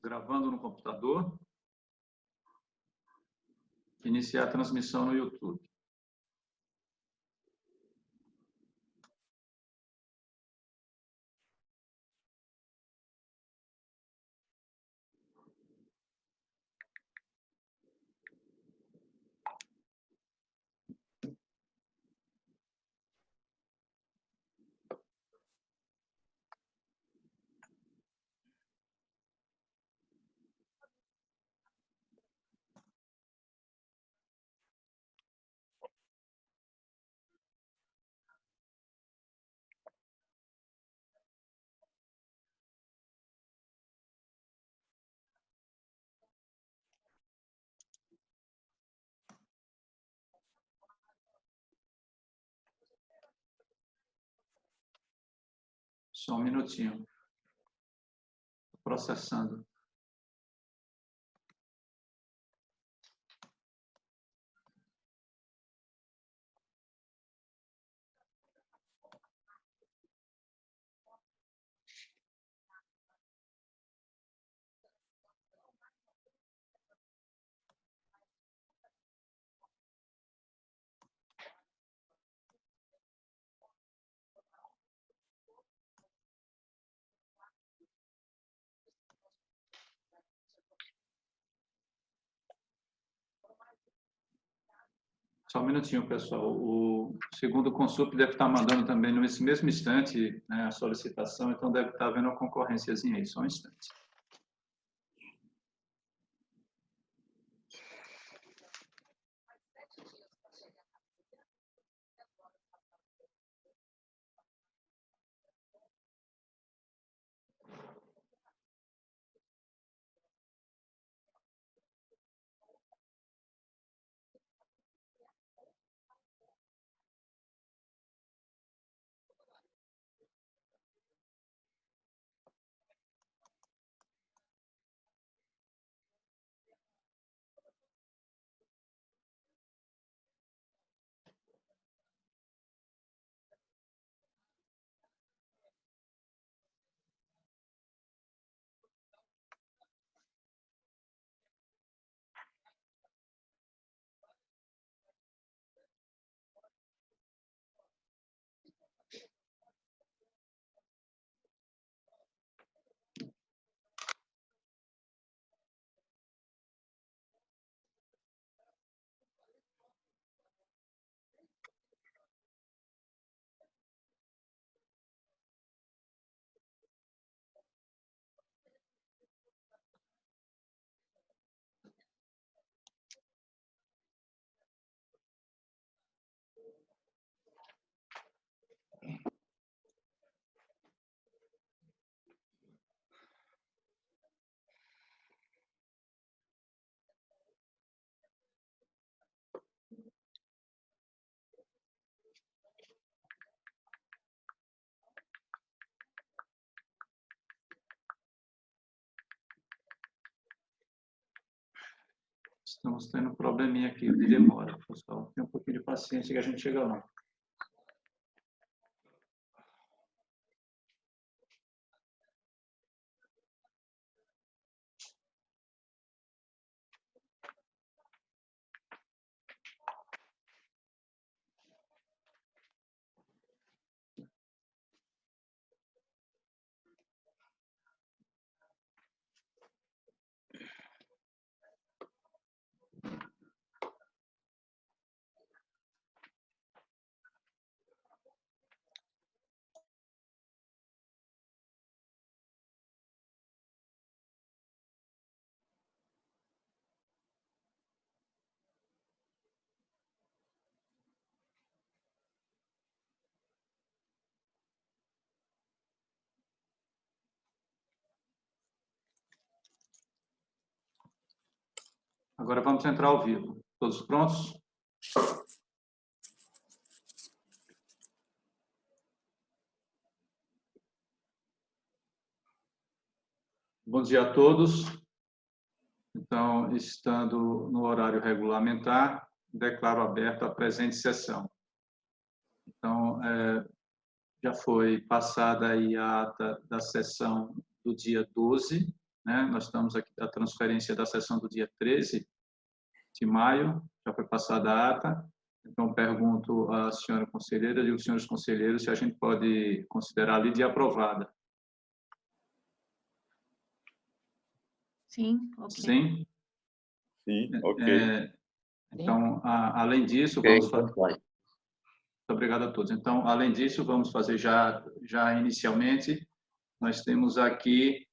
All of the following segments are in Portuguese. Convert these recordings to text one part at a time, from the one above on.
Gravando no computador. Iniciar a transmissão no YouTube. Só um minutinho. Processando. Só um minutinho, pessoal. O segundo Consup deve estar mandando também nesse mesmo instante, né, a solicitação, então deve estar havendo uma concorrênciazinha aí. Só um instante. Estamos tendo um probleminha aqui de demora, pessoal. Tem um pouquinho de paciência que a gente chega lá. Agora vamos entrar ao vivo. Todos prontos? Bom dia a todos. Então, estando no horário regulamentar, declaro aberta a presente sessão. Então, já foi passada aí a ata da sessão do dia 12, né? Nós estamos aqui da transferência da sessão do dia 13 de maio, já foi passada a ata. Então, pergunto à senhora conselheira e aos senhores conselheiros se a gente pode considerar a lei de aprovada. Sim, ok. Sim? Sim, ok. Então, além disso, Okay, vamos fazer... Muito obrigado a todos. Então, além disso, vamos fazer já inicialmente, nós temos aqui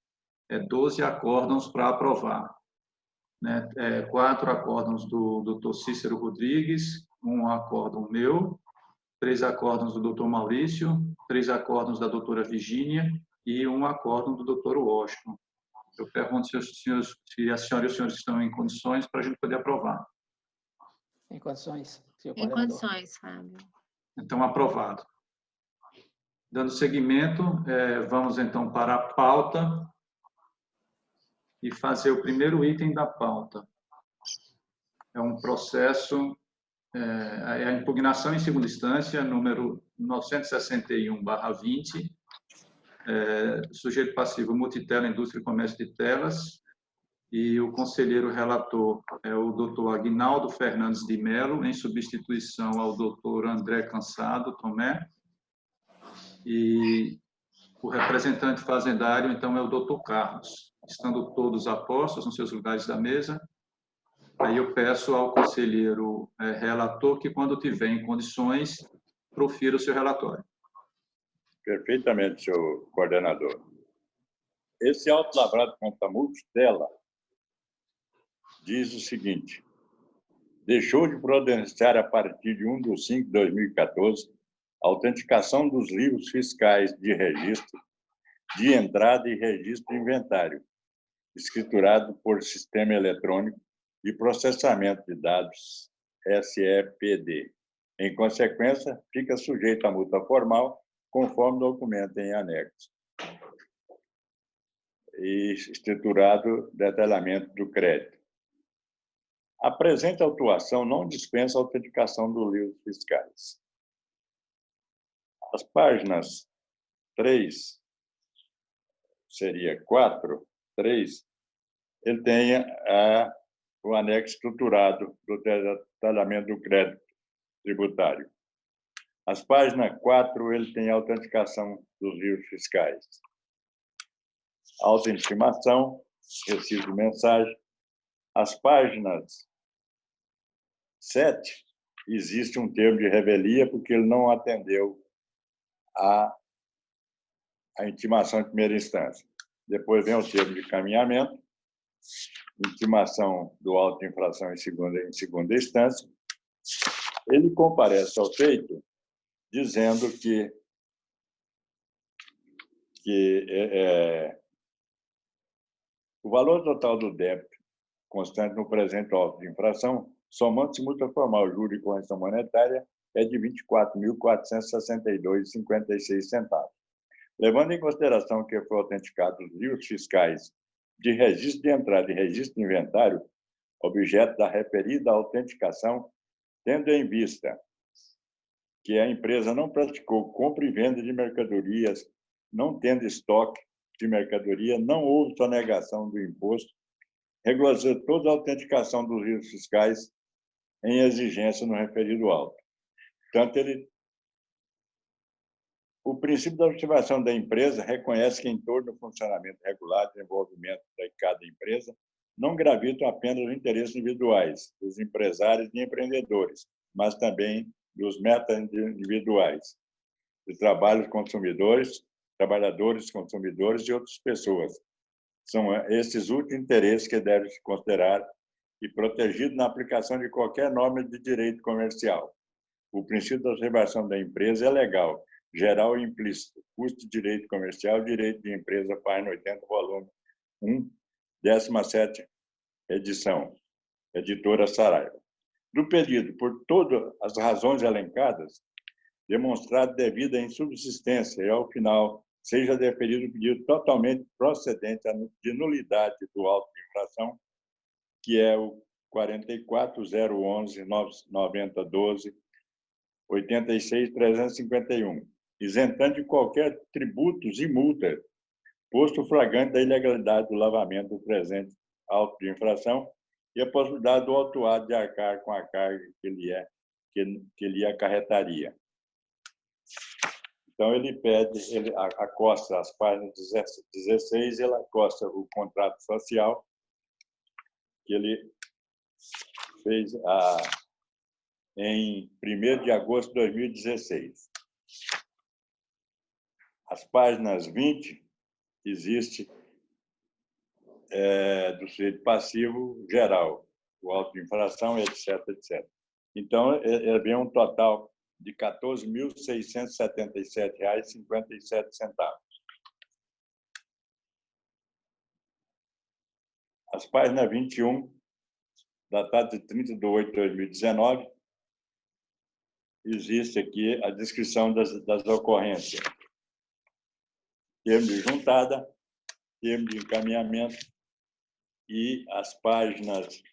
12 acórdãos para aprovar, né? 4 acórdãos do Dr. Cícero Rodrigues, um acórdão meu, 3 acórdãos do Dr. Maurício, 3 acórdãos da doutora Virgínia e um acórdão do Dr. Washington. Eu pergunto se a senhora e os senhores estão em condições para a gente poder aprovar. Em condições, senhor Em coordenador. condições, Fábio. Então, aprovado. Dando seguimento, vamos então para a pauta e fazer o primeiro item da pauta. É um processo, a impugnação em segunda instância, número 961/20, sujeito passivo Multitela Indústria e Comércio de Telas, e o conselheiro relator é o doutor Aguinaldo Fernandes de Mello, em substituição ao doutor André Cansado Tomé, e o representante fazendário, então, é o doutor Carlos. Estando todos apostos nos seus lugares da mesa, aí eu peço ao conselheiro relator que, quando tiver em condições, profira o seu relatório. Perfeitamente, senhor coordenador. Esse auto lavrado contra a Multitela diz o seguinte: deixou de providenciar a partir de 1/5/2014 a autenticação dos livros fiscais de registro de entrada e registro de inventário, escriturado por sistema eletrônico de processamento de dados, SEPD. Em consequência, fica sujeito à multa formal, conforme documento em anexo. E escriturado detalhamento do crédito. A presente autuação não dispensa a autenticação dos livros fiscais. As páginas 3, seria 4, 3, ele tem o anexo estruturado do detalhamento do crédito tributário. As páginas 4, ele tem a autenticação dos livros fiscais. Autointimação, recibo de mensagem. As páginas 7, existe um termo de revelia porque ele não atendeu a intimação em primeira instância. Depois vem o termo de caminhamento, intimação do auto de infração em segunda instância. Ele comparece ao feito dizendo que o valor total do débito constante no presente auto de infração, somando-se multa formal, juro e correção monetária, é de R$ 24.462,56. Levando em consideração que foi autenticados os livros fiscais de registro de entrada e registro de inventário, objeto da referida autenticação, tendo em vista que a empresa não praticou compra e venda de mercadorias, não tendo estoque de mercadoria, não houve sonegação do imposto, regularizou toda a autenticação dos livros fiscais em exigência no referido auto. Portanto, o princípio da observação da empresa reconhece que, em torno do funcionamento regular e desenvolvimento de cada empresa, não gravitam apenas os interesses individuais dos empresários e empreendedores, mas também dos meta-individuais, de trabalhadores, consumidores e outras pessoas. São esses últimos interesses que devem se considerar e protegidos na aplicação de qualquer norma de direito comercial. O princípio da observação da empresa é legal, geral e implícito. Custo de direito comercial, direito de empresa, página 80, volume 1, 17ª edição, editora Saraiva. Do pedido, por todas as razões elencadas, demonstrado devida insubsistência e, ao final, seja deferido o pedido totalmente procedente de nulidade do auto de infração, que é o 44.011.9012.86.351, isentando de qualquer tributos e multas posto flagrante da ilegalidade do lavamento do presente auto de infração e a possibilidade do autuado de arcar com a carga que lhe acarretaria. Então, ele pede, ele acosta as páginas 16, ele acosta o contrato social que ele fez em 1º de agosto de 2016. As páginas 20 existe do sujeito passivo geral, o auto de infração, etc, etc. Então, vem um total de R$ 14.677,57. As páginas 21, datada de 30 de 8 de 2019, existe aqui a descrição das ocorrências. Termo de juntada, termo de encaminhamento e as páginas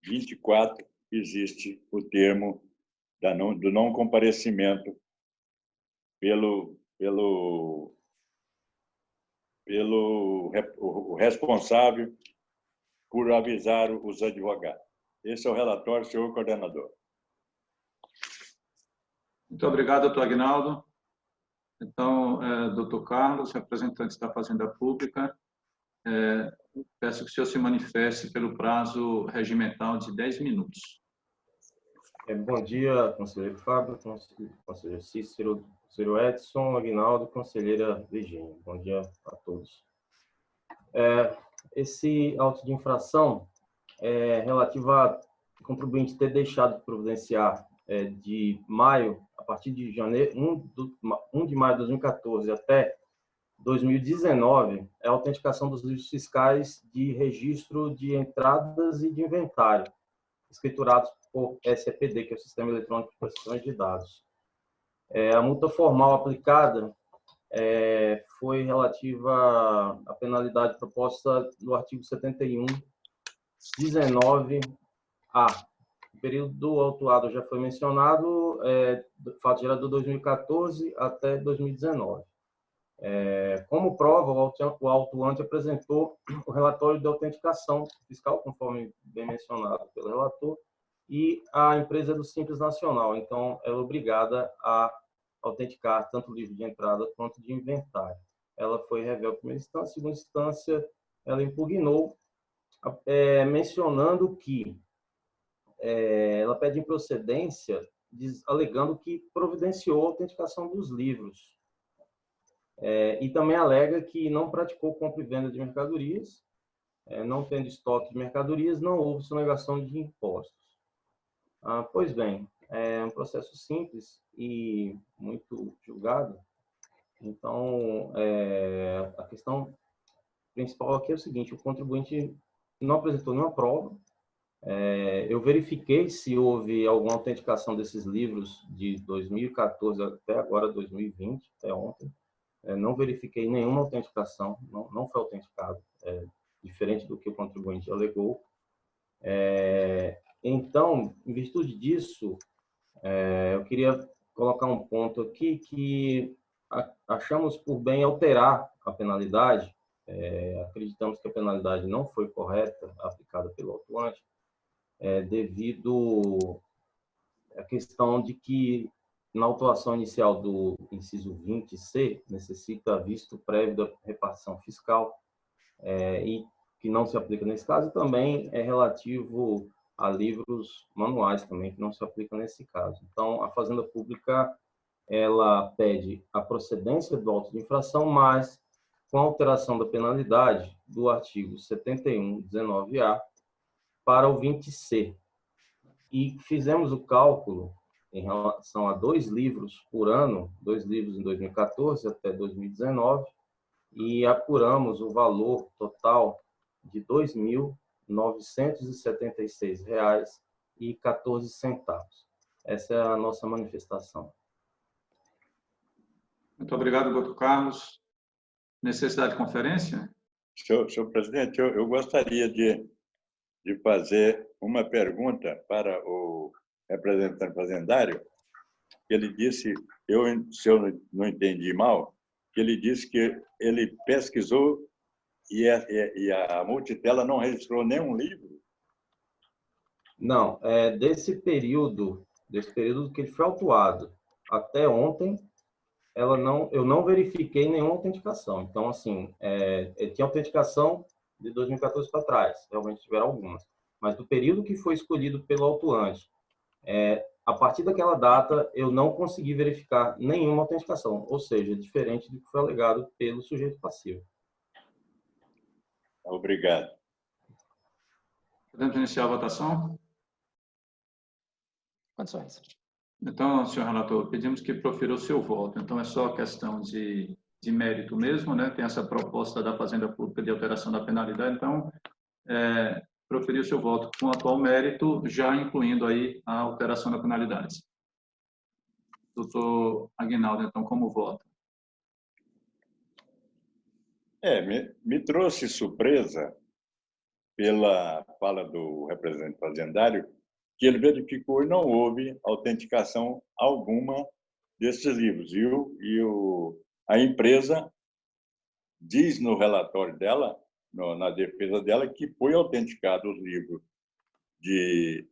24 existe o termo do não comparecimento pelo responsável por avisar os advogados. Esse é o relatório, senhor coordenador. Muito obrigado, doutor Aguinaldo. Então, doutor Carlos, representante da Fazenda Pública, peço que o senhor se manifeste pelo prazo regimental de 10 minutos. Bom dia, conselheiro Fábio, conselheiro Cícero, conselheiro Edson, Aguinaldo, conselheira Virgínia. Bom dia a todos. Esse auto de infração é relativo a contribuinte ter deixado de providenciar de maio, a partir de janeiro, 1 de maio de 2014 até 2019, é a autenticação dos livros fiscais de registro de entradas e de inventário, escriturados por SEPD, que é o Sistema Eletrônico de Proteção de Dados. A multa formal aplicada foi relativa à penalidade proposta no artigo 71, 19A. O período do autuado já foi mencionado, fato gerador 2014 até 2019. Como prova, o autuante apresentou o relatório de autenticação fiscal, conforme bem mencionado pelo relator, e a empresa do Simples Nacional. Então, ela é obrigada a autenticar tanto o livro de entrada quanto de inventário. Ela foi rever a primeira instância, segunda instância, ela impugnou, mencionando que ela pede improcedência, alegando que providenciou a autenticação dos livros. E também alega que não praticou compra e venda de mercadorias, não tendo estoque de mercadorias, não houve sonegação de impostos. Pois bem, é um processo simples e muito julgado. Então, a questão principal aqui é o seguinte: o contribuinte não apresentou nenhuma prova. Eu verifiquei se houve alguma autenticação desses livros de 2014 até agora, 2020, até ontem. Não verifiquei nenhuma autenticação, não foi autenticado, diferente do que o contribuinte alegou. Então, em virtude disso, eu queria colocar um ponto aqui que achamos por bem alterar a penalidade. Acreditamos que a penalidade não foi correta, aplicada pelo autuante, devido à questão de que, na autuação inicial do inciso 20C, necessita visto prévio da repartição fiscal, e que não se aplica nesse caso, e também é relativo a livros manuais também, que não se aplica nesse caso. Então, a Fazenda Pública, ela pede a procedência do auto de infração, mas com a alteração da penalidade do artigo 71, 19A, para o 20C. E fizemos o cálculo em relação a 2 livros por ano, 2 livros em 2014 até 2019, e apuramos o valor total de R$ 2.976,14. Essa é a nossa manifestação. Muito obrigado, doutor Carlos. Necessidade de conferência? Senhor presidente, eu gostaria de fazer uma pergunta para o representante fazendário. Ele disse, se eu não entendi mal, que ele disse que ele pesquisou e a Multitela não registrou nenhum livro? Não, desse período que ele foi autuado até ontem, eu não verifiquei nenhuma autenticação. Então, assim, tinha autenticação de 2014 para trás, realmente tiveram algumas. Mas do período que foi escolhido pelo autuante, a partir daquela data, eu não consegui verificar nenhuma autenticação, ou seja, diferente do que foi alegado pelo sujeito passivo. Obrigado. Podemos iniciar a votação? Condições. Então, senhor relator, pedimos que profira o seu voto. Então, é só questão de mérito mesmo, né? Tem essa proposta da Fazenda Pública de alteração da penalidade. Então, proferir o seu voto com o atual mérito, já incluindo aí a alteração da penalidade. Doutor Aguinaldo, então, como vota? Me trouxe surpresa pela fala do representante fazendário, que ele verificou e não houve autenticação alguma desses livros. A empresa diz no relatório dela, na defesa dela, que foi autenticado os livros que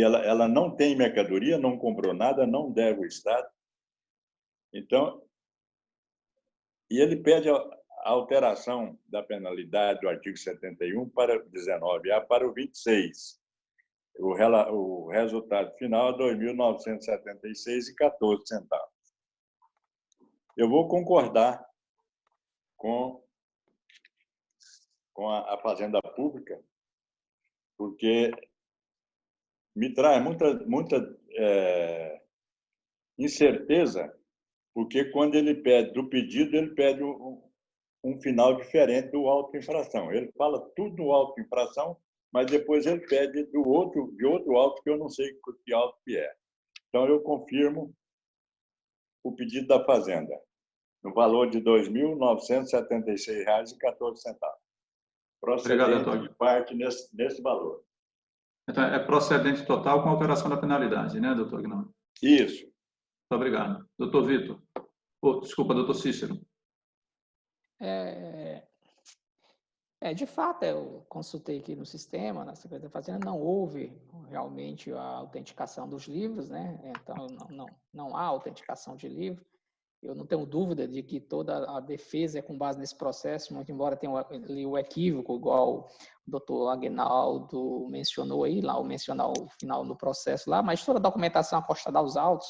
ela não tem mercadoria, não comprou nada, não deve o Estado. Então, e ele pede a alteração da penalidade do artigo 71 para 19A para o 26. O resultado final é R$ 2.976,14. Eu vou concordar com a Fazenda Pública, porque me traz muita incerteza, porque quando ele pede do pedido, ele pede um final diferente do auto-infração. Ele fala tudo do auto-infração, mas depois ele pede de outro auto que eu não sei que auto que é. Então, eu confirmo o pedido da Fazenda, no valor de R$ 2.976,14. Procedente de parte nesse valor. Então, é procedente total com alteração da penalidade, né, doutor Aguinaldo? Isso. Muito obrigado. Doutor Vitor. Desculpa, doutor Cícero. De fato, eu consultei aqui no sistema, na Secretaria da Fazenda, não houve realmente a autenticação dos livros, né? Então, não há autenticação de livro. Eu não tenho dúvida de que toda a defesa é com base nesse processo, muito embora tenha ali o equívoco, igual o doutor Aguinaldo mencionou aí, lá, ao mencionar o final do processo lá, mas toda a documentação acostada aos autos,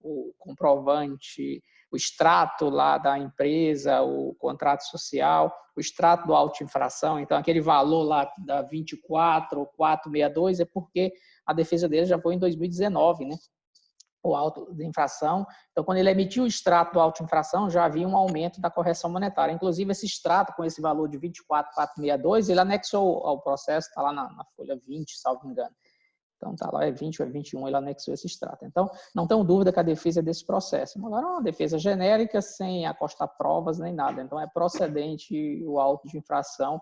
o comprovante, o extrato lá da empresa, o contrato social, o extrato do auto-infração, então aquele valor lá da 24 ou 462 é porque a defesa dele já foi em 2019, né? O auto de infração. Então, quando ele emitiu o extrato do auto-infração, já havia um aumento da correção monetária. Inclusive, esse extrato, com esse valor de 24.462, ele anexou ao processo, está lá na folha 20, salvo engano. Então, está lá, é 20 ou é 21, ele anexou esse extrato. Então, não tenho dúvida que a defesa é desse processo. Agora, é uma defesa genérica, sem acostar provas nem nada. Então, é procedente o auto de infração,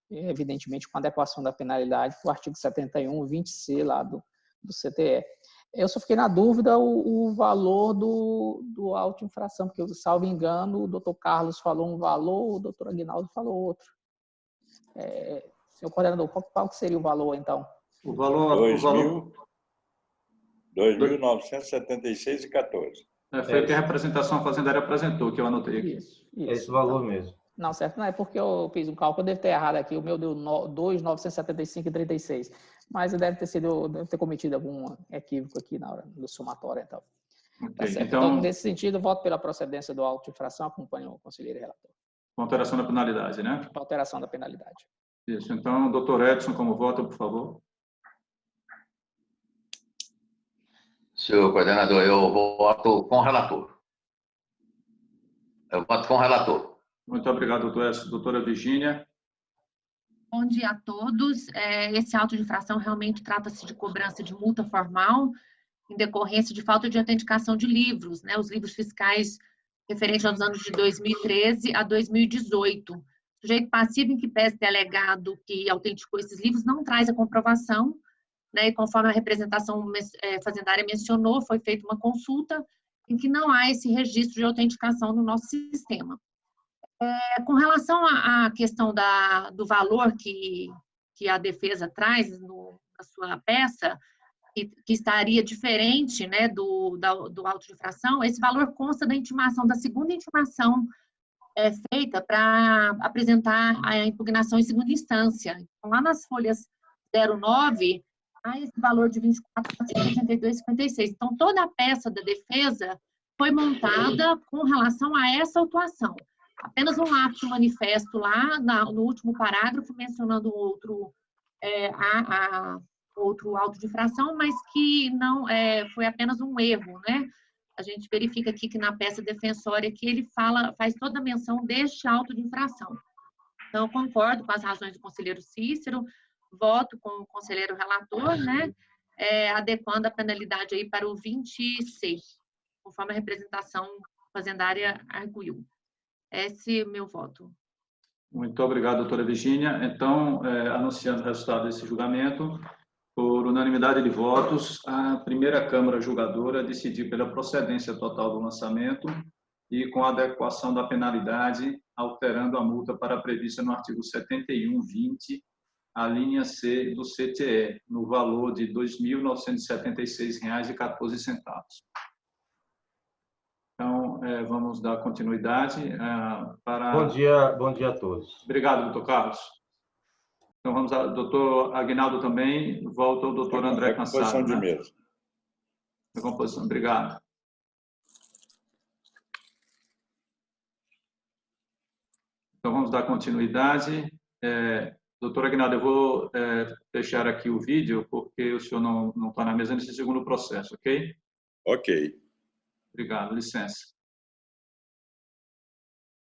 evidentemente, com adequação da penalidade, o artigo 71, 20C lá do CTE. Eu só fiquei na dúvida o valor do auto-infração, porque, salvo engano, o doutor Carlos falou um valor, o doutor Aguinaldo falou outro. Senhor coordenador, qual seria o valor, então? O valor... 2.976,14. Foi o que a representação fazendária apresentou, que eu anotei aqui. Isso. É esse valor mesmo. Não, certo, não é porque eu fiz um cálculo, eu devo ter errado aqui, o meu deu 2.975,36, mas eu devo ter cometido algum equívoco aqui na hora do somatório, então. Okay. Tá certo. Então, nesse sentido, voto pela procedência do auto de infração, acompanho o conselheiro relator. Com alteração da penalidade, né? Com alteração da penalidade. Isso. Então, doutor Edson, como vota, por favor? Senhor coordenador, eu voto com o relator. Eu voto com o relator. Muito obrigado, doutor Edson. Doutora Virgínia. Bom dia a todos. Esse auto de infração realmente trata-se de cobrança de multa formal em decorrência de falta de autenticação de livros, né? Os livros fiscais referentes aos anos de 2013 a 2018. O sujeito passivo em que pese ter alegado que autenticou esses livros não traz a comprovação, né? E conforme a representação fazendária mencionou, foi feita uma consulta em que não há esse registro de autenticação no nosso sistema. Com relação à questão do valor que a defesa traz na sua peça, que estaria diferente, né, do auto de infração, esse valor consta da intimação, da segunda intimação feita para apresentar a impugnação em segunda instância. Então, lá nas folhas 09, há esse valor de R$ 24.482,56. Então, toda a peça da defesa foi montada com relação a essa autuação. Apenas um lapso manifesto lá no último parágrafo, mencionando outro auto de infração, mas que não foi apenas um erro, né? A gente verifica aqui que na peça defensória que ele faz toda a menção deste auto de infração. Então, eu concordo com as razões do conselheiro Cícero, voto com o conselheiro relator, né? Adequando a penalidade aí para o 26, conforme a representação fazendária arguiu. Esse é o meu voto. Muito obrigado, doutora Virgínia. Então, anunciando o resultado desse julgamento, por unanimidade de votos, a primeira Câmara Julgadora decidiu pela procedência total do lançamento e com a adequação da penalidade, alterando a multa para prevista no artigo 71.20, a linha C do CTE, no valor de R$ 2.976,14. Então, vamos dar continuidade para... Bom dia a todos. Obrigado, doutor Carlos. Então, vamos ao doutor Aguinaldo também, volta o doutor André Cansado. Composição de mesa. Composição, obrigado. Então, vamos dar continuidade. Doutor Aguinaldo, eu vou deixar aqui o vídeo, porque o senhor não está na mesa nesse segundo processo, ok? Ok. Obrigado, licença.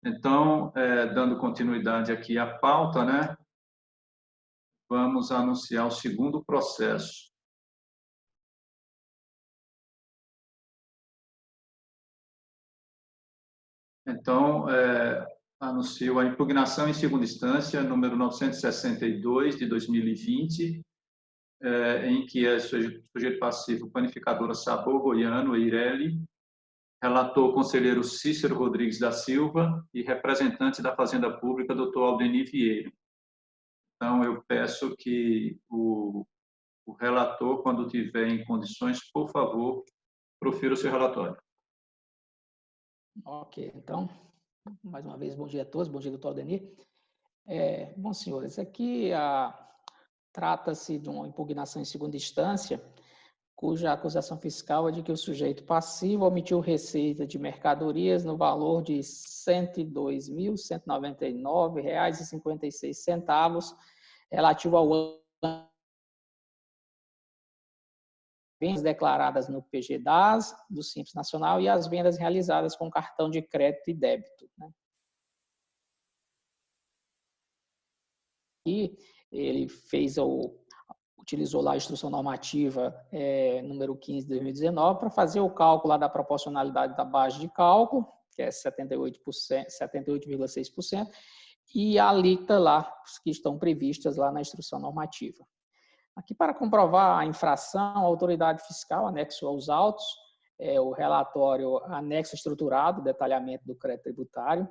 Então, dando continuidade aqui à pauta, né? Vamos anunciar o segundo processo. Então, anuncio a impugnação em segunda instância, número 962, de 2020, em que é sujeito passivo panificadora Sabor Goiano, Eireli, relator conselheiro Cícero Rodrigues da Silva e representante da Fazenda Pública, doutor Aldenir Vieira. Então, eu peço que o relator, quando tiver em condições, por favor, profira o seu relatório. Ok, então, mais uma vez, bom dia a todos, bom dia, doutor Aldenir. Bom, senhores, aqui trata-se de uma impugnação em segunda instância, cuja acusação fiscal é de que o sujeito passivo omitiu receita de mercadorias no valor de R$ 102.199,56, relativo ao ano vendas declaradas no PG-DAS, do Simples Nacional, e as vendas realizadas com cartão de crédito e débito, né? E ele utilizou lá a instrução normativa número 15 de 2019 para fazer o cálculo lá da proporcionalidade da base de cálculo, que é 78,6%, e a alíquota lá, que estão previstas lá na instrução normativa. Aqui, para comprovar a infração, a autoridade fiscal anexou aos autos o relatório anexo estruturado, detalhamento do crédito tributário,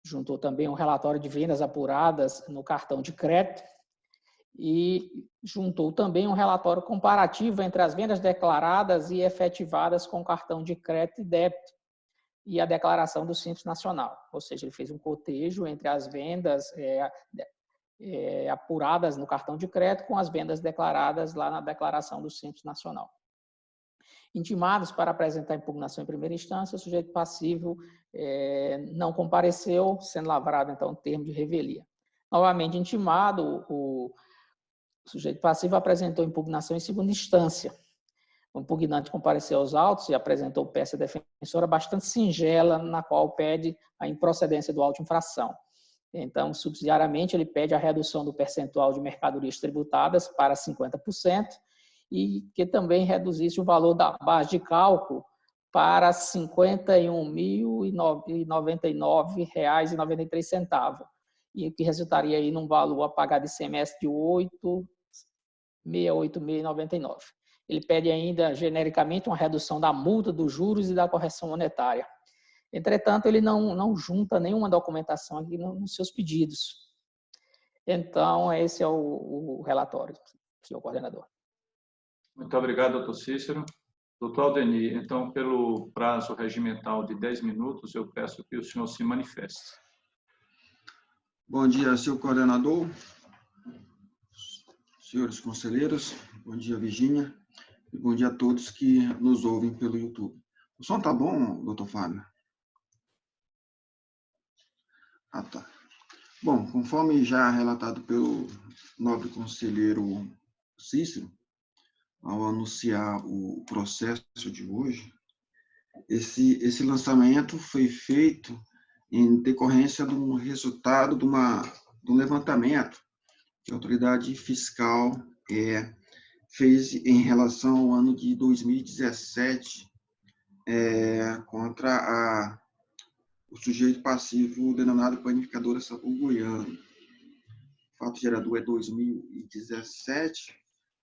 juntou também um relatório de vendas apuradas no cartão de crédito e juntou também um relatório comparativo entre as vendas declaradas e efetivadas com cartão de crédito e débito e a declaração do Simples Nacional. Ou seja, ele fez um cotejo entre as vendas apuradas no cartão de crédito com as vendas declaradas lá na declaração do Simples Nacional. Intimados para apresentar impugnação em primeira instância, o sujeito passivo não compareceu, sendo lavrado, então, um termo de revelia. Novamente intimado, o sujeito passivo apresentou impugnação em segunda instância. O impugnante compareceu aos autos e apresentou peça defensora bastante singela, na qual pede a improcedência do auto de infração. Então, subsidiariamente, ele pede a redução do percentual de mercadorias tributadas para 50% e que também reduzisse o valor da base de cálculo para R$ 51.099,93, e que resultaria aí num valor a pagar de ICMS de R$ 8.686,99. Ele pede ainda, genericamente, uma redução da multa, dos juros e da correção monetária. Entretanto, ele não junta nenhuma documentação aqui nos seus pedidos. Então, esse é o relatório, senhor coordenador. Muito obrigado, doutor Cícero. Doutor Aldenir, então, pelo prazo regimental de 10 minutos, eu peço que o senhor se manifeste. Bom dia, senhor coordenador, senhores conselheiros, bom dia, Virgínia, e bom dia a todos que nos ouvem pelo YouTube. O som tá bom, doutor Fábio? Ah, tá. Bom, conforme já relatado pelo nobre conselheiro Cícero, ao anunciar o processo de hoje, esse lançamento foi feito em decorrência de um resultado de um levantamento que a autoridade fiscal fez em relação ao ano de 2017 contra o sujeito passivo denominado Panificadora Sabor Goiano. O fato gerador é 2017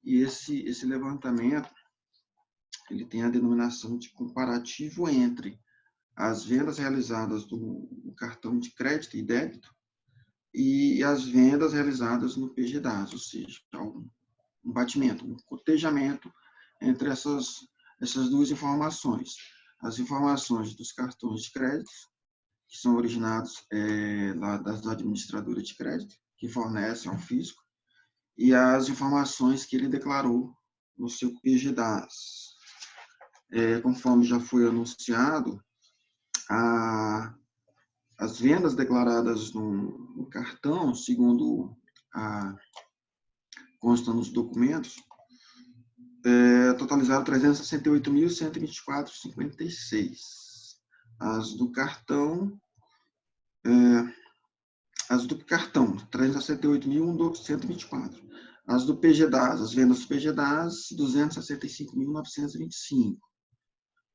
e esse levantamento ele tem a denominação de comparativo entre as vendas realizadas no cartão de crédito e débito e as vendas realizadas no PGDAS, ou seja, um batimento, um cotejamento entre essas duas informações. As informações dos cartões de crédito, que são originados lá das administradoras de crédito, que fornecem ao fisco, e as informações que ele declarou no seu PGDAS. Conforme já foi anunciado, as vendas declaradas no cartão, segundo consta nos documentos, totalizaram 368.124,56. As do cartão, 368.124. As do PGDAS, as vendas do PGDAS, 265.925.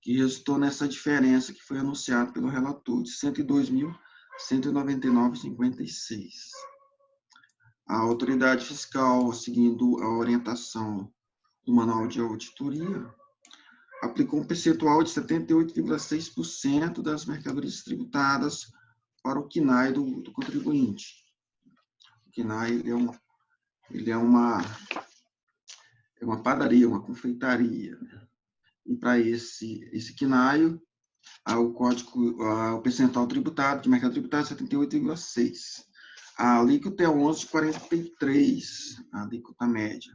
Que resultou nessa diferença que foi anunciada pelo relator, de 102.199,56. A autoridade fiscal, seguindo a orientação do Manual de Auditoria, aplicou um percentual de 78,6% das mercadorias tributadas para o CNAE do contribuinte. O CNAE ele é uma padaria, uma confeitaria. E para esse CNAE, o percentual tributado de mercado tributário é 78,6%. A alíquota é 11,43%, a alíquota média.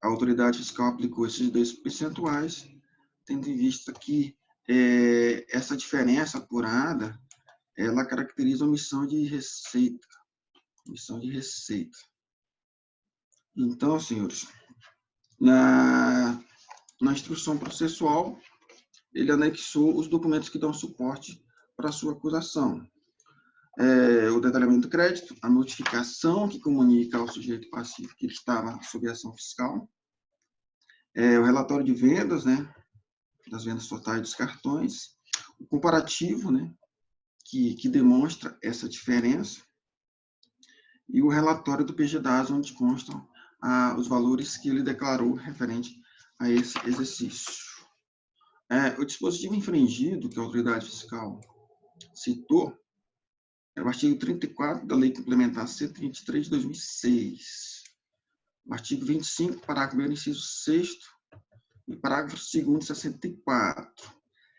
A autoridade fiscal aplicou esses dois percentuais, tendo em vista que essa diferença apurada, ela caracteriza omissão de receita. Então, senhores, na instrução processual, ele anexou os documentos que dão suporte para a sua acusação. O detalhamento do crédito, a notificação que comunica ao sujeito passivo que ele estava sob ação fiscal, o relatório de vendas, né, das vendas totais dos cartões, o comparativo, né, que demonstra essa diferença, e o relatório do PGDAS, onde constam os valores que ele declarou referente a esse exercício. O dispositivo infringido que a autoridade fiscal citou é o artigo 34 da Lei Complementar 123 de 2006. O artigo 25, parágrafo 1º, inciso 6º, e parágrafo 2º, 64,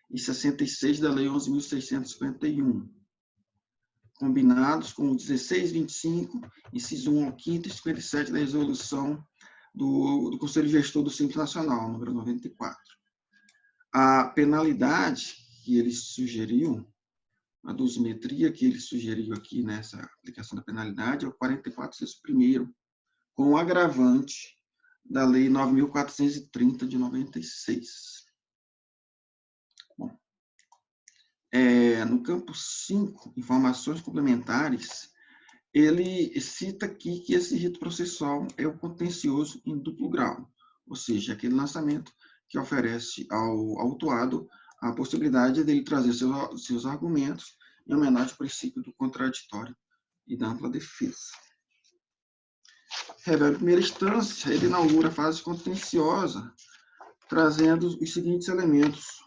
e 66 da Lei 11.651, combinados com o 1625, inciso 1 ao 5º, e 57 da Resolução do Conselho Gestor do Simples Nacional, número 94. A penalidade que ele sugeriu, a dosimetria que ele sugeriu aqui nessa aplicação da penalidade é o 44.1º, com o agravante da Lei 9.430 de 96. Bom, no campo 5, informações complementares, ele cita aqui que esse rito processual é o contencioso em duplo grau, ou seja, aquele lançamento que oferece ao autuado a possibilidade dele trazer seus argumentos em homenagem ao princípio do contraditório e da ampla defesa. Revela em primeira instância, ele inaugura a fase contenciosa trazendo os seguintes elementos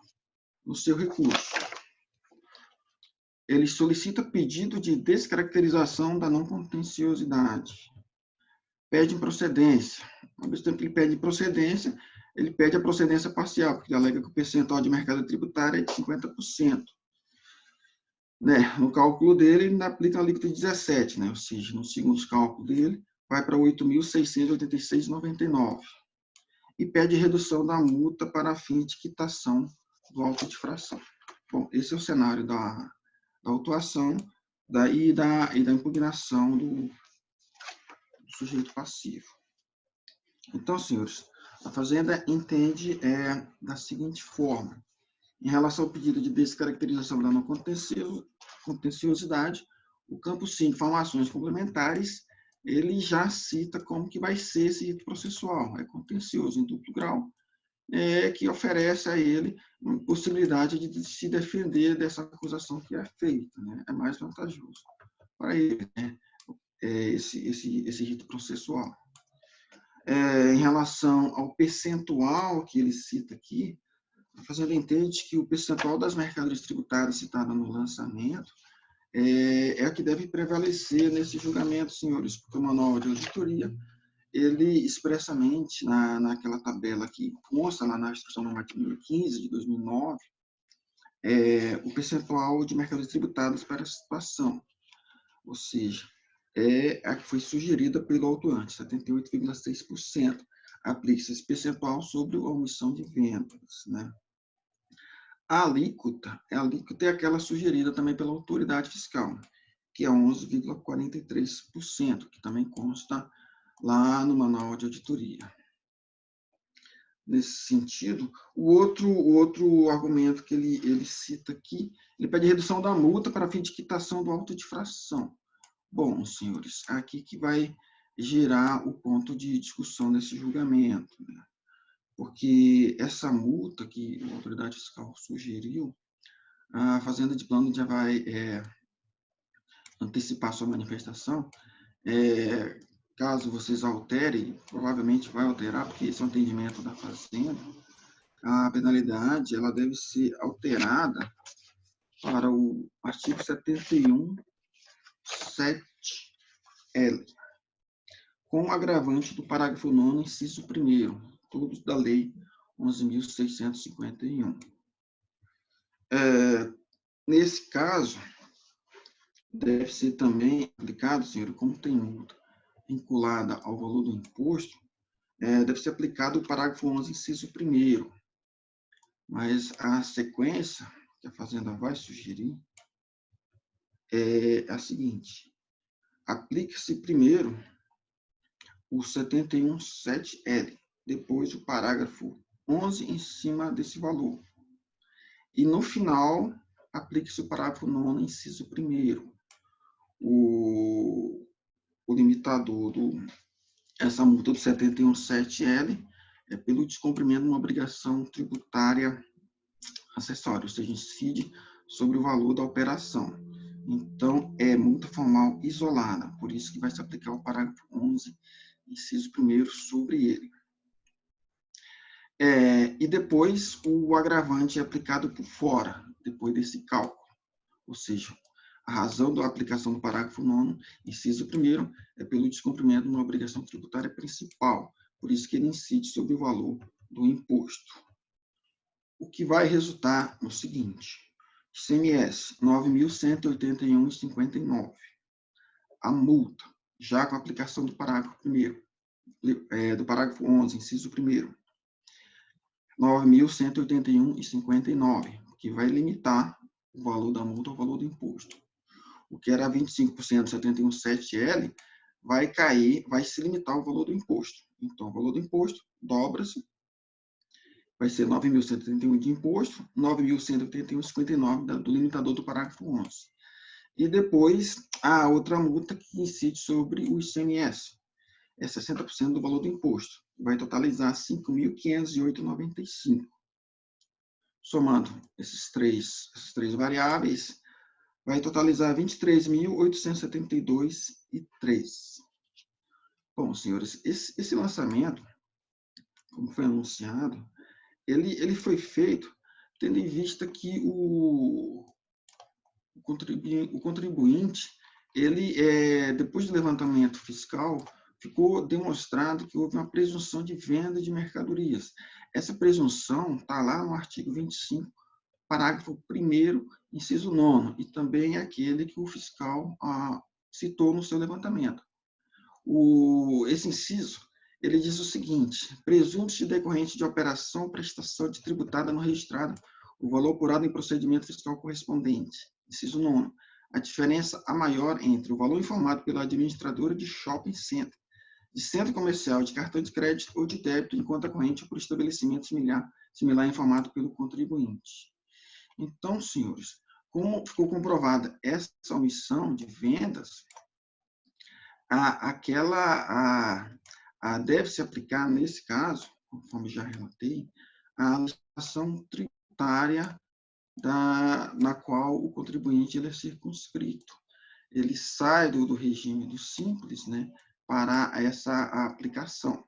no seu recurso. Ele solicita pedido de descaracterização da não contenciosidade. Pede improcedência. Ao mesmo tempo que ele pede improcedência, ele pede a procedência parcial, porque ele alega que o percentual de mercado tributário é de 50%. Né? No cálculo dele, ele aplica a alíquota de 17%, né? Ou seja, no segundo cálculo dele, vai para 8.686,99. E pede redução da multa para fim de quitação do auto de fração. Bom, esse é o cenário da autuação e da impugnação do sujeito passivo. Então, senhores, a Fazenda entende da seguinte forma: em relação ao pedido de descaracterização da não contenciosidade, o campo 5, informações complementares, ele já cita como que vai ser esse rito processual. É contencioso em duplo grau, que oferece a ele uma possibilidade de se defender dessa acusação que é feita, né? É mais vantajoso para ele, né? Esse rito processual. Em relação ao percentual que ele cita aqui, a Fazenda entende que o percentual das mercadorias tributárias citada no lançamento é o que deve prevalecer nesse julgamento, senhores, porque o manual de auditoria, ele expressamente, naquela tabela que consta lá na Instrução Normativa número 15, de 2009, o percentual de mercadorias tributadas para a situação, ou seja, é a que foi sugerida pelo autuante, 78,6%. Aplica-se esse percentual sobre a omissão de vendas, né? A alíquota é aquela sugerida também pela autoridade fiscal, que é 11,43%, que também consta lá no manual de auditoria. Nesse sentido, o outro argumento que ele cita aqui, ele pede redução da multa para fim de quitação do auto de fração. Bom, senhores, aqui que vai gerar o ponto de discussão nesse julgamento, né? Porque essa multa que a autoridade fiscal sugeriu, a Fazenda de Plano já vai antecipar sua manifestação. Caso vocês alterem, provavelmente vai alterar, porque esse é um entendimento da Fazenda, a penalidade ela deve ser alterada para o artigo 71, 7L, com o agravante do parágrafo 9º, inciso 1º, todos da Lei 11.651. Nesse caso, deve ser também aplicado, senhor, como tem multa vinculada ao valor do imposto, deve ser aplicado o parágrafo 11, inciso 1º. Mas a sequência que a Fazenda vai sugerir é a seguinte: aplica-se primeiro o 71.7L, depois o parágrafo 11 em cima desse valor. E no final, aplica-se o parágrafo 9º, inciso 1º. O limitador essa multa do 71.7L é pelo descumprimento de uma obrigação tributária acessória, ou seja, incide sobre o valor da operação. Então, é multa formal isolada, por isso que vai se aplicar o parágrafo 11, inciso 1º, sobre ele. E depois, o agravante é aplicado por fora, depois desse cálculo. Ou seja, a razão da aplicação do parágrafo 9º, inciso 1º, é pelo descumprimento de uma obrigação tributária principal, por isso que ele incide sobre o valor do imposto. O que vai resultar no seguinte: ICMS, 9.181,59. A multa, já com a aplicação do parágrafo 1º, do parágrafo 11, inciso 1º, 9.181,59, que vai limitar o valor da multa ao valor do imposto. O que era 25% do 71.7L vai cair, vai se limitar ao valor do imposto. Então, o valor do imposto dobra-se, vai ser 9.181 de imposto, 9.181,59 do limitador do parágrafo 11. E depois, a outra multa que incide sobre o ICMS, é 60% do valor do imposto, vai totalizar 5.508,95. Somando essas três variáveis, vai totalizar 23.872,03. Bom, senhores, esse lançamento, como foi anunciado, ele foi feito tendo em vista que o contribuinte, depois do levantamento fiscal, ficou demonstrado que houve uma presunção de venda de mercadorias. Essa presunção está lá no artigo 25, parágrafo 1º, inciso 9º, e também aquele que o fiscal citou no seu levantamento. Esse inciso, ele diz o seguinte: presume-se decorrente de operação ou prestação de tributada no registrado o valor apurado em procedimento fiscal correspondente. Inciso 9º. A diferença a maior entre o valor informado pela administradora de shopping center, de centro comercial, de cartão de crédito ou de débito em conta corrente ou por estabelecimento similar informado pelo contribuinte. Então, senhores, como ficou comprovada essa omissão de vendas, deve-se aplicar, nesse caso, conforme já relatei, a legislação tributária na qual o contribuinte ele é circunscrito. Ele sai do regime do simples, né, para essa aplicação.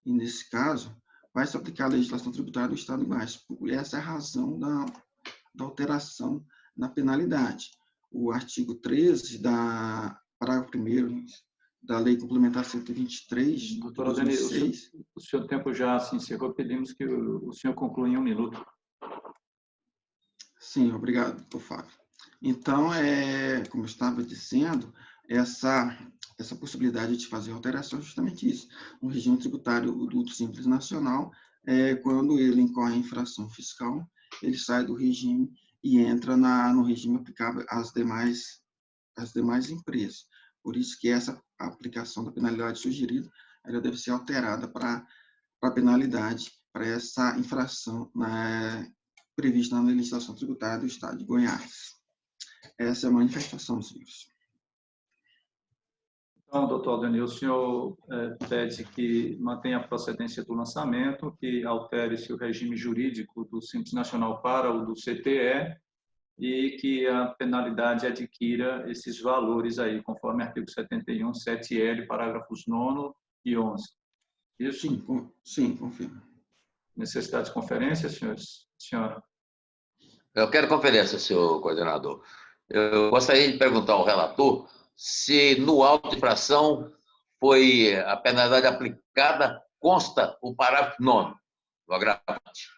E, nesse caso, vai se aplicar a legislação tributária do Estado de Goiás. Essa é a razão da alteração na penalidade. O artigo 13 parágrafo 1º da Lei Complementar 123, de Doutor Aldenir, o seu tempo já se encerrou, pedimos que o senhor conclua em 1 minuto. Sim, obrigado, doutor Fábio. Então, como eu estava dizendo, essa possibilidade de fazer alteração é justamente isso. No regime tributário do Simples Nacional, quando ele incorre em infração fiscal, ele sai do regime e entra no regime aplicável às demais empresas. Por isso que essa aplicação da penalidade sugerida, ela deve ser alterada para a penalidade, para essa infração prevista na legislação tributária do Estado de Goiás. Essa é a manifestação, senhores. Então, doutor Aldenir, o senhor pede que mantenha a procedência do lançamento, que altere-se o regime jurídico do Simples Nacional para o do CTE e que a penalidade adquira esses valores aí, conforme artigo 71, 7L, parágrafos 9º e 11. Isso? Sim, confirmo. Necessidade de conferência, senhora? Eu quero conferência, senhor coordenador. Eu gostaria de perguntar ao relator se no auto de infração foi a penalidade aplicada, consta o parágrafo 9º do agravante.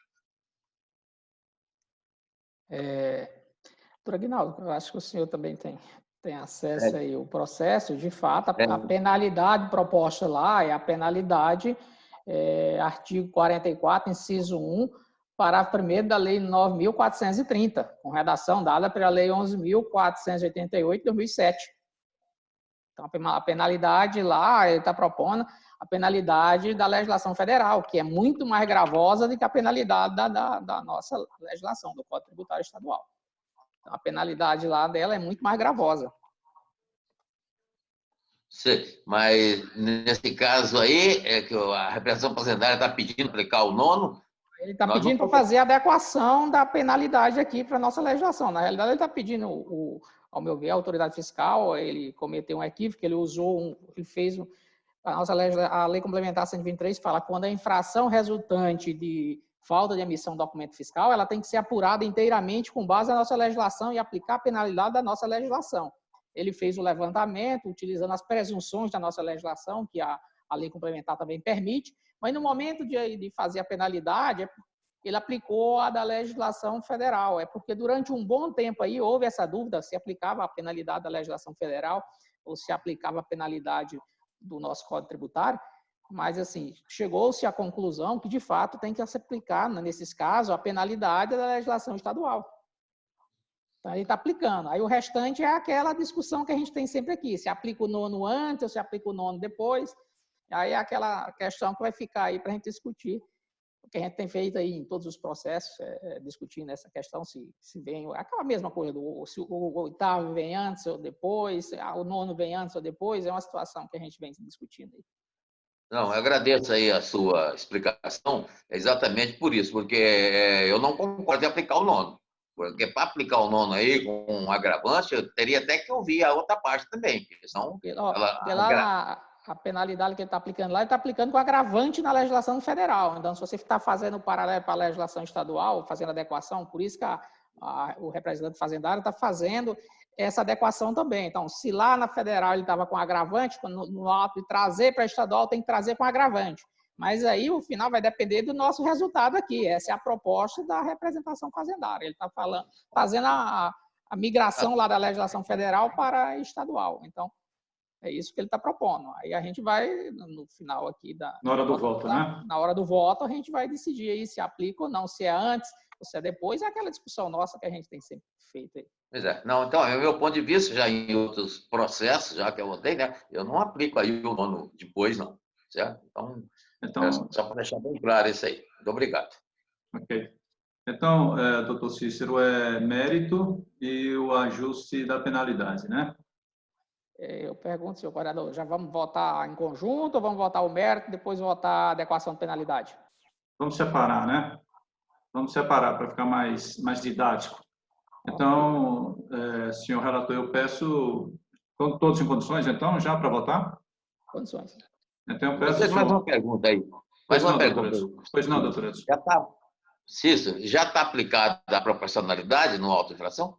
Doutor Aguinaldo, eu acho que o senhor também tem acesso aí ao processo. De fato, a penalidade proposta lá é a penalidade, artigo 44, inciso 1, parágrafo 1º da Lei 9.430, com redação dada pela Lei 11.488 de 2007. Então, a penalidade lá, ele está propondo a penalidade da legislação federal, que é muito mais gravosa do que a penalidade da nossa legislação, do Código Tributário Estadual. Então, a penalidade lá dela é muito mais gravosa. Sim, mas nesse caso aí, é que a representação fazendária está pedindo aplicar o 9º. Ele está pedindo para fazer a adequação da penalidade aqui para a nossa legislação. Na realidade, ele está pedindo, ao meu ver, a autoridade fiscal, ele cometeu um equívoco, ele fez a nossa a Lei Complementar 123 fala que quando a infração resultante de falta de emissão de documento fiscal, ela tem que ser apurada inteiramente com base na nossa legislação e aplicar a penalidade da nossa legislação. Ele fez o levantamento, utilizando as presunções da nossa legislação, que a Lei Complementar também permite, mas no momento de fazer a penalidade, ele aplicou a da legislação federal. É porque durante um bom tempo aí houve essa dúvida se aplicava a penalidade da legislação federal ou se aplicava a penalidade do nosso Código Tributário, mas assim, chegou-se à conclusão que de fato tem que se aplicar, nesses casos, a penalidade da legislação estadual. Então ele está aplicando. Aí o restante é aquela discussão que a gente tem sempre aqui, se aplica o 9º antes ou se aplica o 9º depois. Aí é aquela questão que vai ficar aí para a gente discutir. O que a gente tem feito aí em todos os processos, discutindo essa questão, se vem aquela mesma coisa, se o 8º vem antes ou depois, o 9º vem antes ou depois, é uma situação que a gente vem discutindo aí. Não, eu agradeço aí a sua explicação, exatamente por isso, porque eu não concordo em aplicar o 9º. Porque para aplicar o 9º aí com um agravante, eu teria até que ouvir a outra parte também. Porque senão, a penalidade que ele está aplicando lá, ele está aplicando com agravante na legislação federal. Então, se você está fazendo paralelo para a legislação estadual, fazendo adequação, por isso que o representante fazendário está fazendo essa adequação também. Então, se lá na federal ele estava com agravante, no ato de trazer para a estadual, tem que trazer com agravante. Mas aí o final vai depender do nosso resultado aqui. Essa é a proposta da representação fazendária. Ele está fazendo a migração lá da legislação federal para a estadual. Então, é isso que ele está propondo. Aí a gente vai, no final aqui na hora do voto, né? Na hora do voto, a gente vai decidir aí se aplica ou não, se é antes ou se é depois. É aquela discussão nossa que a gente tem sempre feito aí. Pois é. Não, então, é o meu ponto de vista, já em outros processos, já que eu votei, né? Eu não aplico aí o ano depois, não. Certo? Então, só para deixar bem claro isso aí. Muito obrigado. Ok. Então, doutor Cícero, é mérito e o ajuste da penalidade, né? Eu pergunto, senhor coordenador, já vamos votar em conjunto ou vamos votar o mérito e depois votar a adequação de penalidade? Vamos separar, né? Vamos separar para ficar mais didático. Então, senhor relator, eu peço... Estão todos em condições, então, já para votar? Condições. Então, eu peço... Mais uma pergunta aí. Mais uma pergunta. Pois não, doutor Edson. Cícero, já está aplicada a proporcionalidade no auto-infração?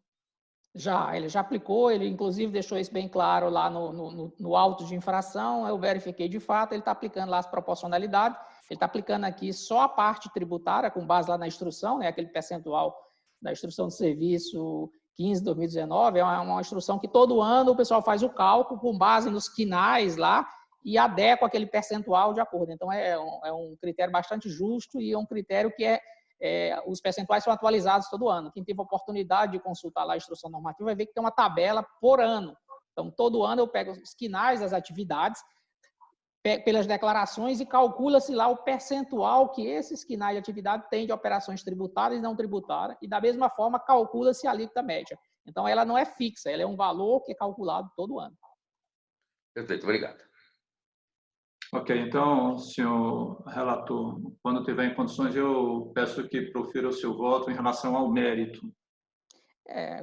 Ele já aplicou, ele inclusive deixou isso bem claro lá no auto de infração, eu verifiquei de fato, ele está aplicando lá as proporcionalidades, ele está aplicando aqui só a parte tributária, com base lá na instrução, né, aquele percentual da instrução de serviço 15 de 2019, é uma instrução que todo ano o pessoal faz o cálculo com base nos quinais lá e adequa aquele percentual de acordo. Então, é um critério bastante justo e é um critério que os percentuais são atualizados todo ano. Quem teve a oportunidade de consultar lá a instrução normativa vai ver que tem uma tabela por ano. Então, todo ano eu pego os quinais das atividades, pelas declarações e calcula-se lá o percentual que esses quinais de atividade têm de operações tributárias e não tributárias, e da mesma forma calcula-se a alíquota média. Então, ela não é fixa, ela é um valor que é calculado todo ano. Perfeito, obrigado. Ok, então, senhor relator, quando tiver em condições, eu peço que profira o seu voto em relação ao mérito.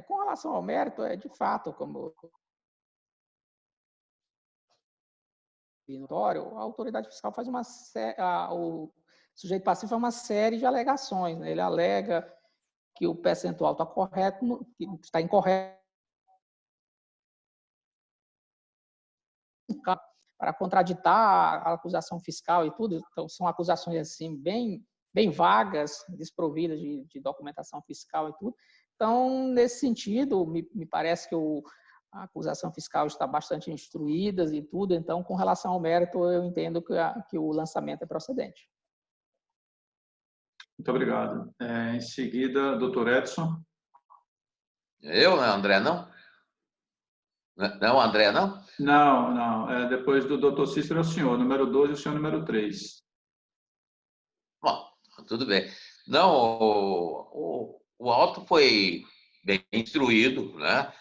Com relação ao mérito, de fato, como a autoridade fiscal faz o sujeito passivo faz uma série de alegações, né? Ele alega que o percentual está correto, que está incorreto, para contraditar a acusação fiscal e tudo. Então, são acusações assim bem vagas, desprovidas de documentação fiscal e tudo. Então, nesse sentido, me parece que a acusação fiscal está bastante instruída e tudo. Então, com relação ao mérito, eu entendo que o lançamento é procedente. Muito obrigado. Em seguida, doutor Edson. Eu, André, não? Não, André, não? Não. Depois do doutor Cícero é o senhor, número 2 e o senhor número 3. Bom, tudo bem. Não, o auto foi bem instruído, né?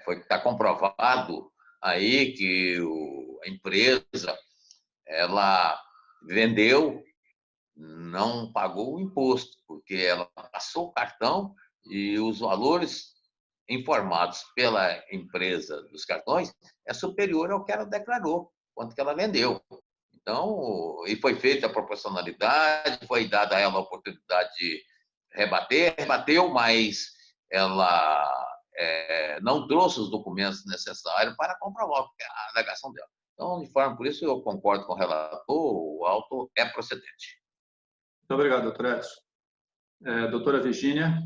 Está comprovado aí que a empresa ela vendeu, não pagou o imposto, porque ela passou o cartão e os valores informados pela empresa dos cartões é superior ao que ela declarou, quanto que ela vendeu. Então, e foi feita a proporcionalidade, foi dada a ela a oportunidade de rebateu, mas ela não trouxe os documentos necessários para comprovar a alegação dela. Então, de forma, por isso eu concordo com o relator, o auto é procedente. Muito obrigado, doutor Edson. Doutora Virgínia.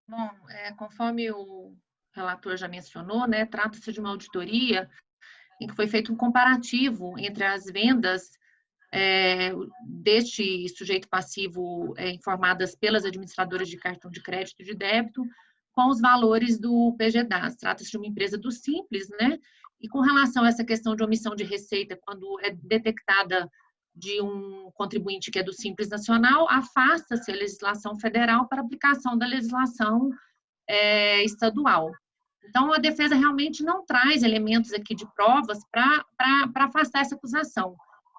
Bom, conforme o relator já mencionou, né, trata-se de uma auditoria em que foi feito um comparativo entre as vendas deste sujeito passivo informadas pelas administradoras de cartão de crédito e de débito com os valores do PGDAS. Trata-se de uma empresa do Simples, né? E com relação a essa questão de omissão de receita, quando é detectada de um contribuinte que é do Simples Nacional, afasta-se a legislação federal para aplicação da legislação estadual. Então, a defesa realmente não traz elementos aqui de provas para afastar essa acusação.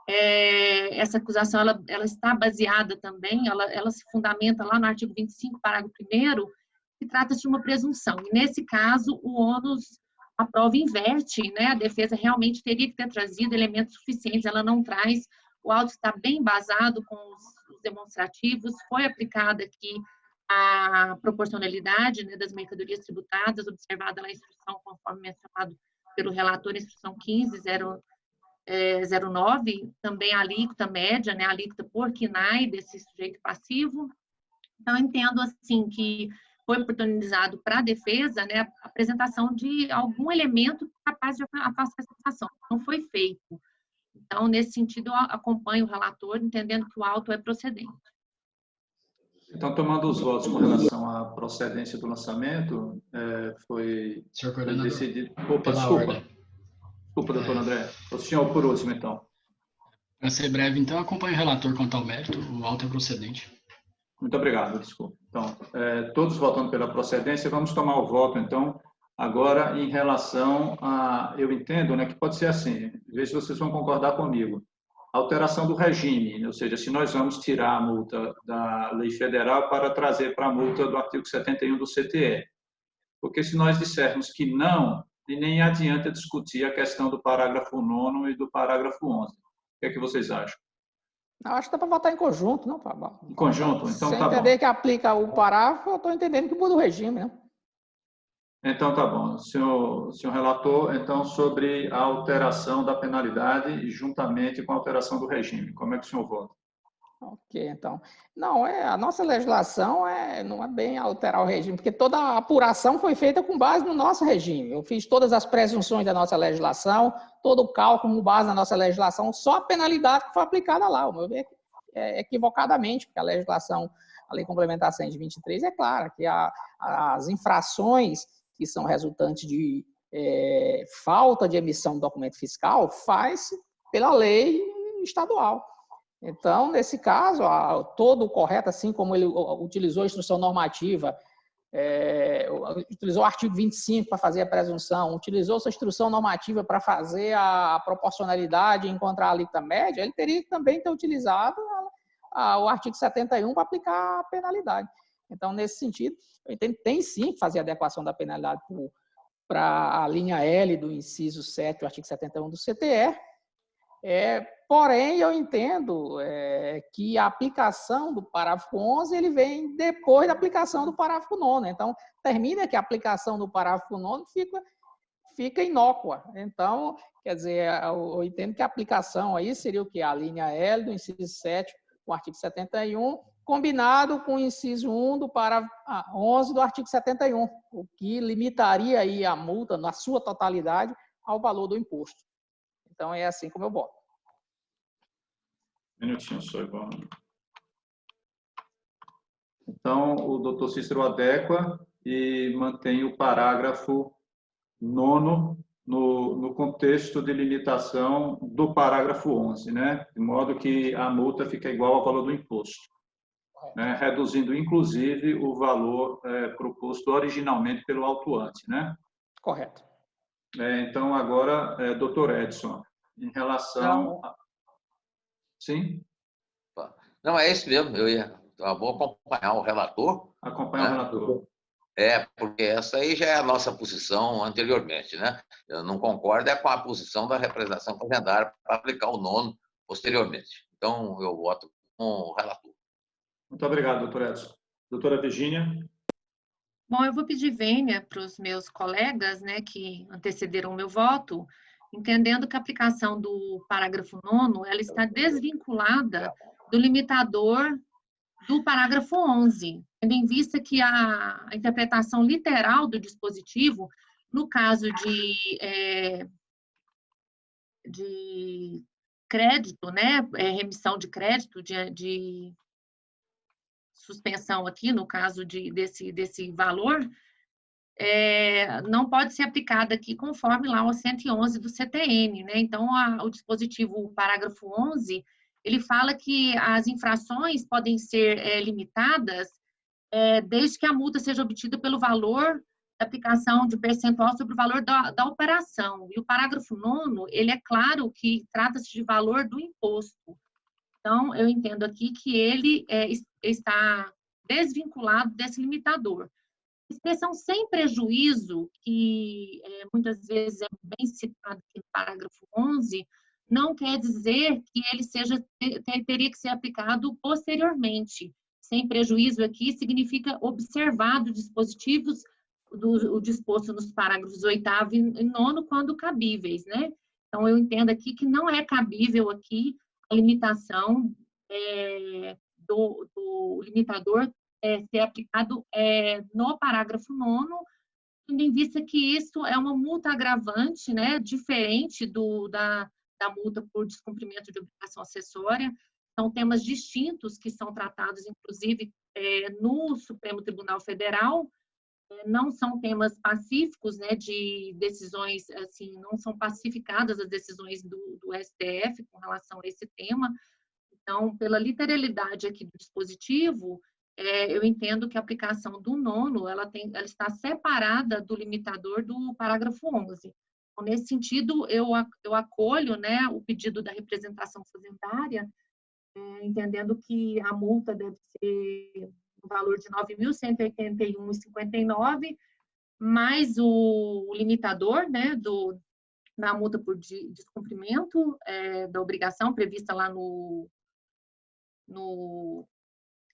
Essa acusação ela está baseada também, ela se fundamenta lá no artigo 25, parágrafo 1º, que trata-se de uma presunção. E, nesse caso, o ônus a prova inverte, né? A defesa realmente teria que ter trazido elementos suficientes, ela não traz. O auto está bem embasado com os demonstrativos, foi aplicada aqui a proporcionalidade, né, das mercadorias tributadas, observada na instrução, conforme mencionado pelo relator, instrução 15.09, também a alíquota média, né, a alíquota por KNAI desse sujeito passivo. Então, entendo assim que foi oportunizado para a defesa, né, a apresentação de algum elemento capaz de afastar essa ação. Não foi feito. Então, nesse sentido, eu acompanho o relator, entendendo que o auto é procedente. Então, tomando os votos com relação à procedência do lançamento, foi decidido... Opa, desculpa, doutor André. O senhor por último, então. Para ser breve, então, acompanho o relator quanto ao mérito, o auto é procedente. Muito obrigado, desculpa. Então, todos votando pela procedência, vamos tomar o voto, então, agora em relação a... Eu entendo, né, que pode ser assim, veja se vocês vão concordar comigo. Alteração do regime, ou seja, se nós vamos tirar a multa da lei federal para trazer para a multa do artigo 71 do CTE. Porque se nós dissermos que não, e nem adianta discutir a questão do parágrafo 9º e do parágrafo 11º. O que é que vocês acham? Eu acho que dá para votar em conjunto, não, Pablo? Em conjunto? Então Se tá bom. Se entender que aplica o parágrafo, eu estou entendendo que muda o regime, né? Então, tá bom. Senhor relator, então, sobre a alteração da penalidade juntamente com a alteração do regime, como é que o senhor vota? Ok, então. Não, a nossa legislação não é bem alterar o regime, porque toda a apuração foi feita com base no nosso regime. Eu fiz todas as presunções da nossa legislação, todo o cálculo com base na nossa legislação, só a penalidade que foi aplicada lá, ao meu ver, equivocadamente, porque a legislação, a Lei Complementar 123, é clara que as infrações que são resultantes de falta de emissão de documento fiscal, faz pela lei estadual. Então, nesse caso, todo o correto, assim como ele utilizou a instrução normativa, utilizou o artigo 25 para fazer a presunção, utilizou essa instrução normativa para fazer a proporcionalidade e encontrar a alíquota média, ele teria que também ter utilizado o artigo 71 para aplicar a penalidade. Então, nesse sentido, eu entendo que tem sim que fazer a adequação da penalidade para a linha L do inciso 7 do artigo 71 do CTE. Porém, eu entendo que a aplicação do parágrafo 11 ele vem depois da aplicação do parágrafo 9º. Então, termina que a aplicação do parágrafo 9º fica inócua. Então, quer dizer, eu entendo que a aplicação aí seria o quê? A linha L do inciso 7 do artigo 71, combinado com o inciso 1 do parágrafo 11 do artigo 71, o que limitaria aí a multa, na sua totalidade, ao valor do imposto. Então, é assim como eu boto. Um minutinho só, igual. Então, o doutor Cícero adequa e mantém o parágrafo 9º no contexto de limitação do parágrafo 11, né? De modo que a multa fica igual ao valor do imposto, né? Reduzindo, inclusive, o valor proposto originalmente pelo autuante, né? Correto. Então, agora, doutor Edson, em relação... Sim? Não, é isso mesmo. Eu vou acompanhar o relator. Acompanhar, né? O relator. Porque essa aí já é a nossa posição anteriormente, né? Eu não concordo com a posição da representação fazendária para aplicar o 9º posteriormente. Então, eu voto com o relator. Muito obrigado, doutor Edson. Doutora Virgínia? Bom, eu vou pedir vênia para os meus colegas, né, que antecederam o meu voto, entendendo que a aplicação do parágrafo 9º, ela está desvinculada do limitador do parágrafo 11, tendo em vista que a interpretação literal do dispositivo, no caso de crédito, né, remissão de crédito, de suspensão aqui, no caso desse valor, não pode ser aplicada aqui conforme lá o 111 do CTN, né? Então, o dispositivo, o parágrafo 11, ele fala que as infrações podem ser limitadas desde que a multa seja obtida pelo valor da aplicação de percentual sobre o valor da operação. E o parágrafo 9º, ele é claro que trata-se de valor do imposto. Então, eu entendo aqui que ele está desvinculado desse limitador. Expressão sem prejuízo, que muitas vezes é bem citado aqui no parágrafo 11, não quer dizer que ele teria que ser aplicado posteriormente. Sem prejuízo aqui significa observado dispositivos o disposto nos parágrafos 8º e 9º quando cabíveis, né? Então, eu entendo aqui que não é cabível aqui a limitação do limitador ser aplicado no parágrafo 9º, tendo em vista que isso é uma multa agravante, né, diferente da multa por descumprimento de obrigação acessória. São temas distintos que são tratados, inclusive, no Supremo Tribunal Federal. Não são temas pacíficos, né, de decisões, assim, não são pacificadas as decisões do STF com relação a esse tema. Então, pela literalidade aqui do dispositivo, eu entendo que a aplicação do 9º, ela está separada do limitador do parágrafo 11. Então, nesse sentido, eu acolho, né, o pedido da representação fazendária, entendendo que a multa deve ser no valor de R$ 9.181,59, mais o limitador, né, na multa por descumprimento da obrigação prevista lá no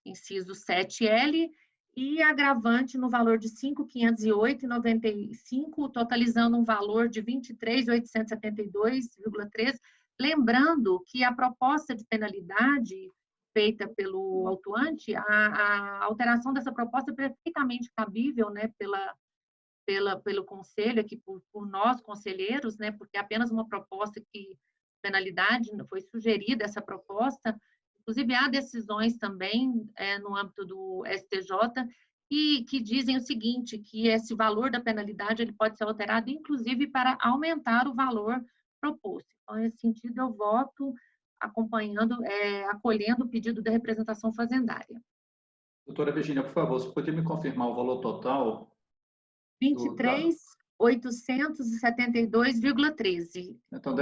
inciso 7L, e agravante no valor de R$ 5.508,95, totalizando um valor de R$ 23.872,13. Lembrando que a proposta de penalidade feita pelo autuante, a alteração dessa proposta é perfeitamente cabível, né, pelo conselho, aqui por nós, conselheiros, né, porque é apenas uma proposta que penalidade foi sugerida, essa proposta. Inclusive, há decisões também no âmbito do STJ que dizem o seguinte, que esse valor da penalidade ele pode ser alterado, inclusive, para aumentar o valor proposto. Então, nesse sentido, eu voto acolhendo o pedido da representação fazendária. Doutora Virgínia, por favor, você poderia me confirmar o valor total? R$ 23.872,13. Então,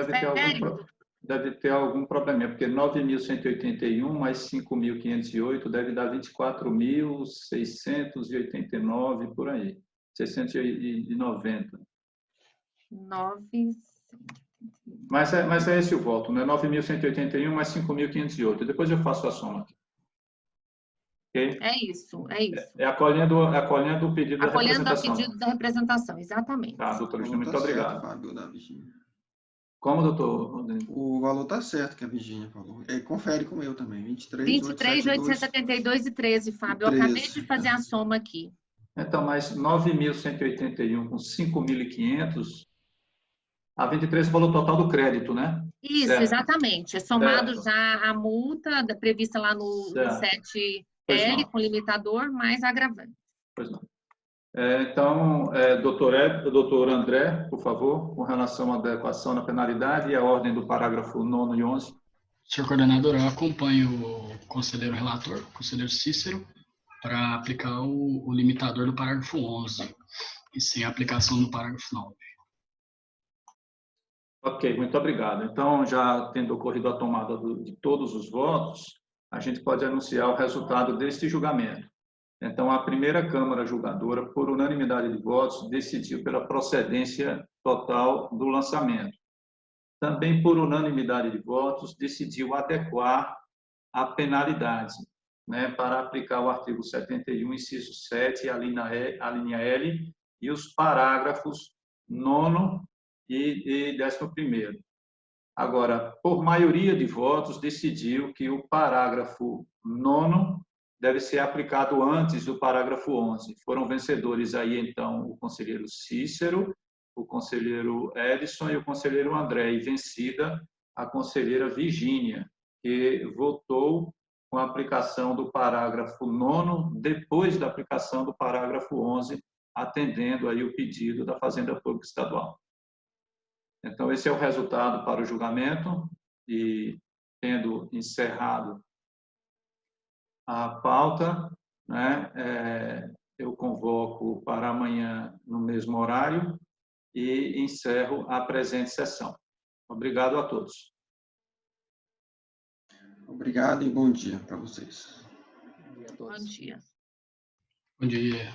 deve ter algum probleminha, porque 9.181 mais 5.508 deve dar 24.689, por aí. 690. 9... Mas é esse o voto, né? 9.181 mais 5.508. Depois eu faço a soma aqui. Okay? É isso. Acolhendo o pedido da representação. Acolhendo o pedido da representação, exatamente. Tá, doutora Virgínia, muito obrigado. Fábio, da Virgínia. Como, doutor? O valor está certo que a Virgínia falou. Confere com eu também. 23.872,13, Fábio. Eu acabei de fazer a soma aqui. Então, mais 9.181 com 5.500, a 23 é o valor total do crédito, né? Isso, certo. Exatamente. É somado já a multa prevista lá no 7L, com limitador, mais agravante. Pois não. Então, doutor André, por favor, com relação à adequação na penalidade e a ordem do parágrafo 9º e 11. Senhor coordenador, eu acompanho o conselheiro relator, o conselheiro Cícero, para aplicar o limitador do parágrafo 11 e sem a aplicação do parágrafo 9. Ok, muito obrigado. Então, já tendo ocorrido a tomada de todos os votos, a gente pode anunciar o resultado deste julgamento. Então, a primeira Câmara Julgadora, por unanimidade de votos, decidiu pela procedência total do lançamento. Também, por unanimidade de votos, decidiu adequar a penalidade, né, para aplicar o artigo 71, inciso 7, a linha L, e os parágrafos 9º e 11º. Agora, por maioria de votos, decidiu que o parágrafo 9º deve ser aplicado antes do parágrafo 11. Foram vencedores aí, então, o conselheiro Cícero, o conselheiro Edson e o conselheiro André, e vencida a conselheira Virgínia, que votou com a aplicação do parágrafo 9º depois da aplicação do parágrafo 11, atendendo aí o pedido da Fazenda Pública Estadual. Então, esse é o resultado para o julgamento, e tendo encerrado a pauta, né, eu convoco para amanhã no mesmo horário e encerro a presente sessão. Obrigado a todos. Obrigado e bom dia para vocês. Bom dia. Bom dia.